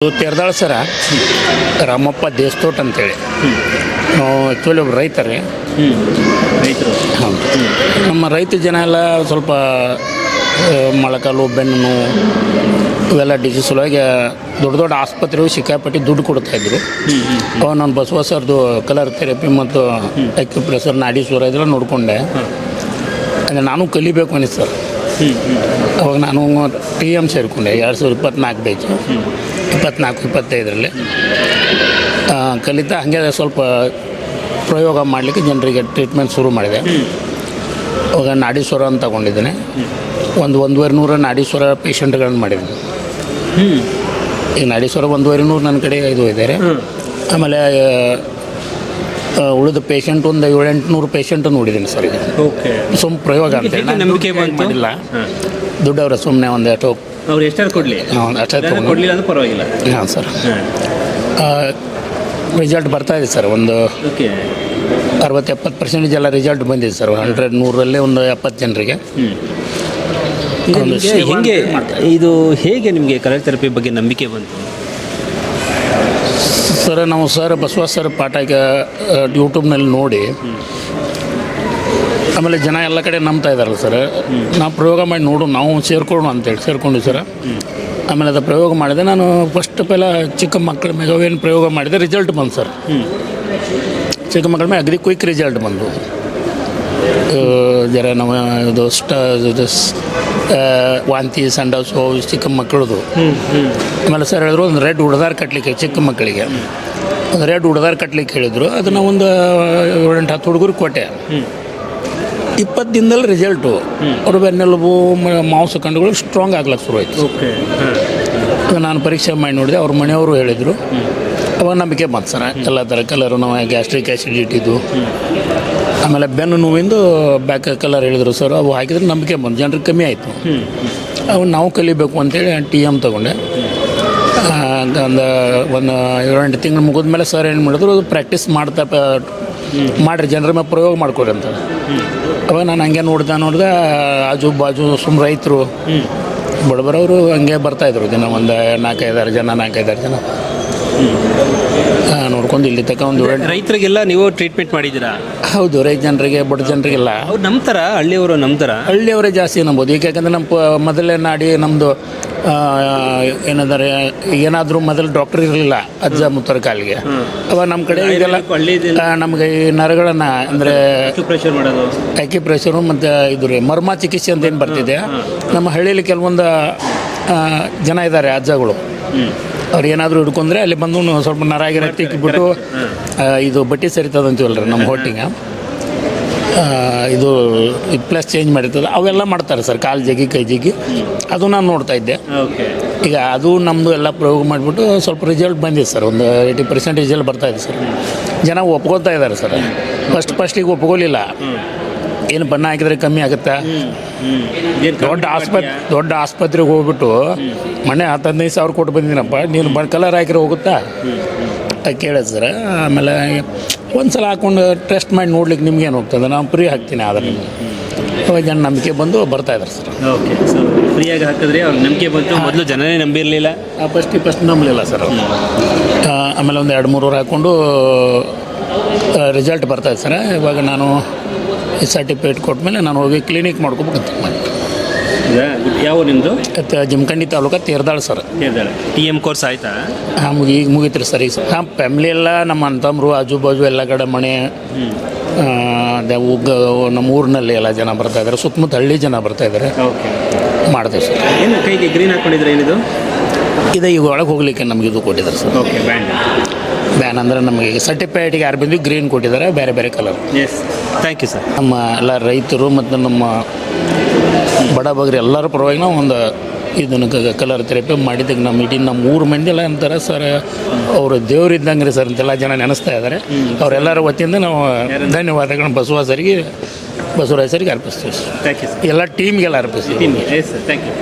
ತೆರದಾಳ ಸರ ರಾಮಪ್ಪ ದೇಸ್ತೋಟ ಅಂತೇಳಿ ನಾವು ಆ್ಯಕ್ಚುಲಿ ಒಬ್ಬರು ರೈತರೇ. ರೈತರು ಹೌದು. ನಮ್ಮ ರೈತ ಜನ ಎಲ್ಲ ಸ್ವಲ್ಪ ಮೊಳಕಾಲು ಬೆನ್ನು ನೋವು ಇವೆಲ್ಲ ಡಿಸೀಸ್ ಸಲುವಾಗಿ ದೊಡ್ಡ ದೊಡ್ಡ ಆಸ್ಪತ್ರೆಗಳು ಸಿಕ್ಕಾಪಟ್ಟಿ ದುಡ್ಡು ಕೊಡ್ತಾಯಿದ್ರು. ಅವಾಗ ನಾನು ಬಸವ ಸರ್ದು ಕಲರ್ ಥೆರಪಿ ಮತ್ತು ಅಕ್ಯುಪ್ರೆಷರ್ ನಾಡೀಶ್ವರ ಇದೆಲ್ಲ ನೋಡಿಕೊಂಡೆ. ಅದೇ ನಾನು ಕಲಿಬೇಕು ಅನಿಸ್ತು ಸರ್. ಅವಾಗ ನಾನು TM ಸೇರಿಕೊಂಡೆ 2024 ಬ್ಯಾಚ್ 24-25ರಲ್ಲಿ ಕಲಿತಾ ಹಾಗೆ ಸ್ವಲ್ಪ ಪ್ರಯೋಗ ಮಾಡಲಿಕ್ಕೆ ಜನರಿಗೆ ಟ್ರೀಟ್ಮೆಂಟ್ ಶುರು ಮಾಡಿದೆ. ಅವಾಗ ನಾಡೀಶ್ವರ ಅಂತ ತಗೊಂಡಿದ್ದೇನೆ. 1,500 ನಾಡೀಶ್ವರ ಪೇಷಂಟ್ಗಳನ್ನು ಮಾಡಿದ್ದೀನಿ. ಈ ನಾಡೀಶ್ವರ 1,500 ನನ್ನ ಕಡೆ 5 ಇದ್ದಾರೆ. ಆಮೇಲೆ ಉಳಿದ ಪೇಷಂಟ್ ಒಂದು 700-800 ಪೇಷಂಟ್ ನೋಡಿದ್ದೀನಿ ಸರ್. ಈಗ ಸುಮ್ಮನೆ ಪ್ರಯೋಗ ಅಂತ ನಂಬಿಕೆ ಮಾಡಿಲ್ಲ. ದುಡ್ಡವ್ರ ಸುಮ್ಮನೆ ಒಂದು ಅಷ್ಟು ಅವ್ರು ಎಷ್ಟಾರು ಕೊಡಲಿ ಅಷ್ಟೇ ಕೊಡಲಿಲ್ಲ ಅಂದ್ರೆ ಪರವಾಗಿಲ್ಲ. ಹಾಂ ಸರ್. ರಿಸಲ್ಟ್ ಬರ್ತಾಯಿದೆ ಸರ್. ಒಂದು 60-70% ಎಲ್ಲ ರಿಸಲ್ಟ್ ಬಂದಿದೆ ಸರ್. 100-100ರಲ್ಲಿ ಒಂದು 70 ಜನರಿಗೆ. ಹೇಗೆ ಇದು ಹೇಗೆ ನಿಮಗೆ ಕಲರ್ ಥೆರಪಿ ಬಗ್ಗೆ ನಂಬಿಕೆ ಬಂತು ಸರ್? ನಾವು ಸರ್ ಬಸವ ಸರ್ ಪಾಠ ಯೂಟ್ಯೂಬ್ನಲ್ಲಿ ನೋಡಿ ಆಮೇಲೆ ಜನ ಎಲ್ಲ ಕಡೆ ನಂಬ್ತಾ ಇದ್ದಾರಲ್ಲ ಸರ್. ನಾವು ಪ್ರಯೋಗ ಮಾಡಿ ನೋಡು, ನಾವು ಸೇರ್ಕೊಂಡ್ವಿ ಸರ್. ಆಮೇಲೆ ಅದು ಪ್ರಯೋಗ ಮಾಡಿದೆ. ನಾನು ಫಸ್ಟ್ ಪೆಲ್ಲ ಚಿಕ್ಕ ಮಕ್ಕಳ ಮೇಲೆ ಪ್ರಯೋಗ ಮಾಡಿದೆ. ರಿಸಲ್ಟ್ ಬಂತು ಸರ್. ಚಿಕ್ಕ ಮಕ್ಕಳ ಮೇಲೆ ಅಗದಿ ಕ್ವಿಕ್ ರಿಸಲ್ಟ್ ಬಂದು ಜರ ನಾವು ಇದು ವಾಂತಿ ಸಂಡಾಸು ಚಿಕ್ಕ ಮಕ್ಕಳದು. ಆಮೇಲೆ ಸರ್ ಹೇಳಿದ್ರು ಒಂದು ರೆಡ್ ಉಡ್ದಾರ ಕಟ್ಟಲಿಕ್ಕೆ ಚಿಕ್ಕ ಮಕ್ಕಳಿಗೆ ಒಂದು ರೆಡ್ ಉಡ್ದಾರ ಕಟ್ಟಲಿಕ್ಕೆ ಹೇಳಿದರು. ಅದನ್ನು ಒಂದು 7-10 ಹುಡುಗರು ಕೊಟ್ಟೆ. 20 ದಿನದಲ್ಲಿ ರಿಸಲ್ಟು. ಅವ್ರ ಬೆನ್ನೆಲುಬು ಮಾಂಸ ಕಂಡುಗಳು ಸ್ಟ್ರಾಂಗ್ ಆಗ್ಲಿಕ್ಕೆ ಶುರು ಆಯಿತು. ನಾನು ಪರೀಕ್ಷೆ ಮಾಡಿ ನೋಡಿದೆ. ಅವ್ರ ಮನೆಯವರು ಹೇಳಿದರು. ಅವಾಗ ನಂಬಿಕೆ ಬಂತು ಸರ್. ಎಲ್ಲ ಥರ ಕಲರು ನಾವು ಗ್ಯಾಸ್ಟ್ರಿಕ್ ಆ್ಯಸಿಡಿಟಿದು ಆಮೇಲೆ ಬೆನ್ನು ನೋವಿಂದು ಬ್ಯಾಕ್ ಕಲರ್ ಹೇಳಿದರು ಸರ್. ಅವು ಹಾಕಿದ್ರೆ ನಂಬಿಕೆ ಬಂತು. ಜನರಿಗೆ ಕಮ್ಮಿ ಆಯಿತು. ಅವು ನಾವು ಕಲಿಬೇಕು ಅಂತೇಳಿ TM ತೊಗೊಂಡೆ. ಒಂದು 7-8 ತಿಂಗಳು ಮುಗಿದ ಮೇಲೆ ಸರ್ ಏನು ಮಾಡಿದ್ರು, ಅದು ಪ್ರಾಕ್ಟೀಸ್ ಮಾಡಿರಿ ಜನರ ಮೇಲೆ ಪ್ರಯೋಗ ಮಾಡ್ಕೊಡ್ರಿ ಅಂತ. ಅವಾಗ ನಾನು ಹಂಗೆ ನೋಡ್ದೆ ಆಜು ಬಾಜು ಸುಮ್ಮ ರೈತರು ಬಡಬರವರು ಹಂಗೆ ಬರ್ತಾಯಿದ್ರು ಜನ. ಒಂದು 4-5 ಜನ ನೋಡ್ಕೊಂಡು ಇಲ್ಲಿ ತಕ್ಕ ಒಂದು ರೈತರಿಗೆಲ್ಲ ನೀವು ಟ್ರೀಟ್ಮೆಂಟ್ ಮಾಡಿದ್ದೀರಾ? ಹೌದು. ರೈತ ಜನರಿಗೆ ಬಡ ಜನರಿಗೆಲ್ಲ ಅವ್ರು ನಂಬ್ತಾರ? ಹಳ್ಳಿಯವರು ನಂಬ್ತಾರ? ಹಳ್ಳಿಯವರೇ ಜಾಸ್ತಿ ನಂಬೋದು. ಯಾಕೆಂದರೆ ನಮ್ಮ ಮೊದಲೇ ನಾಡಿ ನಮ್ಮದು ಏನಾದರೆ ಏನಾದರೂ ಮೊದಲು ಡಾಕ್ಟರ್ ಇರಲಿಲ್ಲ ಅಜ್ಜ ಮುತ್ತರ ಕಾಲಿಗೆ. ಅವಾಗ ನಮ್ಮ ಕಡೆ ಇದೆಲ್ಲ ನಮಗೆ ಈ ನರಗಳನ್ನು ಅಂದರೆ ಅಕ್ಯುಪ್ರೆಷರು ಮತ್ತು ಇದು ರೀ ಮರ್ಮ ಚಿಕಿತ್ಸೆ ಅಂತ ಏನು ಬರ್ತಿದೆ. ನಮ್ಮ ಹಳ್ಳಿಯಲ್ಲಿ ಕೆಲವೊಂದು ಜನ ಇದ್ದಾರೆ ಅಜ್ಜಗಳು. ಅವ್ರು ಏನಾದರೂ ಹಿಡ್ಕೊಂಡ್ರೆ ಅಲ್ಲಿ ಬಂದು ಸ್ವಲ್ಪ ನರಾಗಿರ ತಿಕ್ಕಿಬಿಟ್ಟು ಇದು ಬಟ್ಟೆ ಸರಿತದಂತೀವಲ್ಲ ರೀ ನಮ್ಮ ಹೊಟ್ಟಿಗೆ, ಇದು ಪ್ಲಸ್ ಚೇಂಜ್ ಮಾಡಿರ್ತದೆ. ಅವೆಲ್ಲ ಮಾಡ್ತಾರೆ ಸರ್. ಕಾಲು ಜಗ್ಗಿ ಕೈ ಜಗ್ಗಿ ಅದು ನಾನು ನೋಡ್ತಾ ಇದ್ದೆ. ಈಗ ಅದು ನಮ್ಮದು ಎಲ್ಲ ಪ್ರಯೋಗ ಮಾಡಿಬಿಟ್ಟು ಸ್ವಲ್ಪ ರಿಸಲ್ಟ್ ಬಂದಿದೆ ಸರ್. ಒಂದು 80% ರಿಸಲ್ಟ್ ಬರ್ತಾಯಿದೆ ಸರ್. ಜನ ಒಪ್ಕೊಳ್ತಾ ಇದ್ದಾರೆ ಸರ್. ಫಸ್ಟಿಗೆ ಒಪ್ಕೊಳ್ಳಿಲ್ಲ. ಏನು ಬಣ್ಣ ಹಾಕಿದ್ರೆ ಕಮ್ಮಿ ಆಗುತ್ತಾ? ದೊಡ್ಡ ಆಸ್ಪತ್ರೆಗೆ ಹೋಗ್ಬಿಟ್ಟು ಮೊನ್ನೆ 10-15 ಸಾವಿರ ಕೊಟ್ಟು ಬಂದಿದ್ದೀನಪ್ಪ, ನೀನು ಕಲರ್ ಹಾಕಿದ್ರೆ ಹೋಗುತ್ತಾ ಕೇಳಿದೆ ಸರ್. ಆಮೇಲೆ ಒಂದು ಸಲ ಹಾಕ್ಕೊಂಡು ಟೆಸ್ಟ್ ಮಾಡಿ ನೋಡ್ಲಿಕ್ಕೆ ನಿಮ್ಗೇನು ಹೋಗ್ತದೆ, ನಾನು ಫ್ರೀ ಹಾಕ್ತೀನಿ. ಆದರೆ ಅವಾಗ ಜನ ನಂಬಿಕೆ ಬಂದು ಬರ್ತಾಯಿದ್ದಾರೆ ಸರ್. ಓಕೆ, ಸೊ ಫ್ರೀಯಾಗಿ ಹಾಕಿದ್ರೆ ಅವ್ರಿಗೆ ನಂಬಿಕೆ ಬಂತು. ಮೊದಲು ಜನನೇ ನಂಬಿರಲಿಲ್ಲ. ಫಸ್ಟ್ ನಂಬಲಿಲ್ಲ ಸರ್. ಆಮೇಲೆ ಒಂದು 2-3 ವರ್ಷ ಹಾಕ್ಕೊಂಡು ರಿಸಲ್ಟ್ ಬರ್ತಾಯಿದೆ ಸರ್. ಇವಾಗ ನಾನು ಈ ಸರ್ಟಿಫಿಕೇಟ್ ಕೊಟ್ಮೇಲೆ ನಾನು ಹೋಗಿ ಕ್ಲಿನಿಕ್ ಮಾಡ್ಕೋಬೇಕಂತ ಮಾಡಿ. ಯಾವ ನಿಮ್ಮದು? Jamkhandi taluk Terdal sir. TM course ಆಯಿತಾ? ಈಗ ಮುಗೀತು ರೀ ಸರ್. ಈಗ ಸರ್ ಫ್ಯಾಮ್ಲಿ ಎಲ್ಲ ನಮ್ಮ ಅಣ್ಣತಮ್ಮರು ಆಜು ಬಾಜು ಎಲ್ಲ ಕಡೆ ಮನೆ ನಮ್ಮ ಊರಿನಲ್ಲಿ ಎಲ್ಲ ಜನ ಬರ್ತಾಯಿದ್ದಾರೆ. ಸುತ್ತಮುತ್ತ ಹಳ್ಳಿ ಜನ ಬರ್ತಾಯಿದ್ದಾರೆ. ಮಾಡ್ತೇವೆ ಸರ್. ಏನು ಕೈಗೆ ಗ್ರೀನ್ ಹಾಕ್ಕೊಂಡಿದ್ರೆ ಏನಿದು? ಇದು ಈಗ ಒಳಗೆ ಹೋಗ್ಲಿಕ್ಕೆ ನಮಗೆ ಇದು ಕೊಟ್ಟಿದ್ದಾರೆ ಸರ್. ಓಕೆ, ಬ್ಯಾನ್ ಅಂದರೆ ನಮಗೆ ಸರ್ಟಿಫೈಡ್ಗೆ ಯಾರು ಬಂದು ಗ್ರೀನ್ ಕೊಟ್ಟಿದ್ದಾರೆ, ಬೇರೆ ಬೇರೆ colour. Yes, thank you sir. ನಮ್ಮ ಎಲ್ಲ ರೈತರು ಮತ್ತು ನಮ್ಮ ಬಡ ಬಗ್ರಿ ಎಲ್ಲರ ಪರವಾಗಿ ನಾವು ಒಂದು ಇದನ್ನು ಕಲರ್ ಥೆರಪಿ ಮಾಡಿದ್ದಕ್ಕೆ ನಮ್ಮ ಊರು ಮಂದಿ ಎಲ್ಲ ಅಂತಾರೆ ಸರ್, ಅವರು ದೇವರಿದ್ದಂಗೆ ರೀ ಸರ್ ಅಂತೆಲ್ಲ ಜನ ನೆನೆಸ್ತಾ ಇದ್ದಾರೆ. ಅವರೆಲ್ಲರ ವತಿಯಿಂದ ನಾವು ಧನ್ಯವಾದಗಳನ್ನು ಬಸವರಾಜ್ ಸರಿಗೆ ಅರ್ಪಿಸ್ತೀವಿ. Thank you. ಎಲ್ಲ ಟೀಮ್ಗೆಲ್ಲ ಅರ್ಪಿಸ್ತೀವಿ. Thank you.